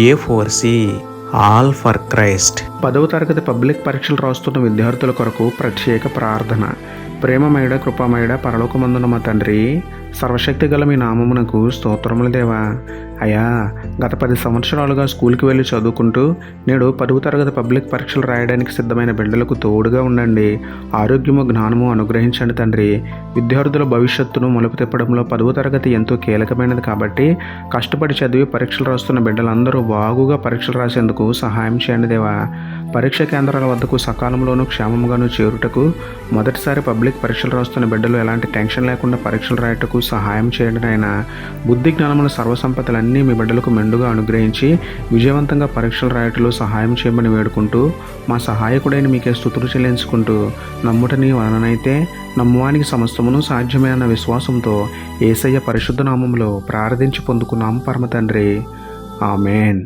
A4C all for Christ. 10వ తరగతి public పరీక్షలు రాస్తున్న విద్యార్థుల కొరకు ప్రత్యేక ప్రార్థన. ప్రేమమయుడ కృపామయుడ పరలోకమందున మా తండ్రి, సర్వశక్తి గల మీ నామమునకు స్తోత్రములు దేవా. అయ్యా, గత 10 సంవత్సరాలుగా స్కూల్కి వెళ్ళి చదువుకుంటూ నేడు 10వ తరగతి పబ్లిక్ పరీక్షలు రాయడానికి సిద్ధమైన బిడ్డలకు తోడుగా ఉండండి. ఆరోగ్యము జ్ఞానము అనుగ్రహించండి తండ్రి. విద్యార్థుల భవిష్యత్తును మలుపు తిప్పడంలో 10వ తరగతి ఎంతో కీలకమైనది కాబట్టి కష్టపడి చదివి పరీక్షలు రాస్తున్న బిడ్డలందరూ బాగుగా పరీక్షలు రాసేందుకు సహాయం చేయండి దేవా. పరీక్ష కేంద్రాల వద్దకు సకాలంలోనూ క్షేమంగాను చేరుటకు, మొదటిసారి పబ్లిక్ పరీక్షలు రాస్తున్న బిడ్డలు ఎలాంటి టెన్షన్ లేకుండా పరీక్షలు రాయటకు సహాయం చేయండి నాయన. బుద్ధి జ్ఞానముల సర్వసంపదలన్నీ మీ బిడ్డలకు మెండుగా అనుగ్రహించి విజయవంతంగా పరీక్షలు రాయటంలో సహాయం చేయమని వేడుకుంటూ, మా సహాయకుడైన మీకే స్తుతులు చెల్లించుకుంటూ, నమ్ముట నీ వలననైతే నమ్మువానికి సమస్తమును సాధ్యమే అన్న విశ్వాసంతో యేసయ్య పరిశుద్ధ నామములో ప్రార్థించి పొందుకున్నాము పరమ తండ్రి. ఆమేన్.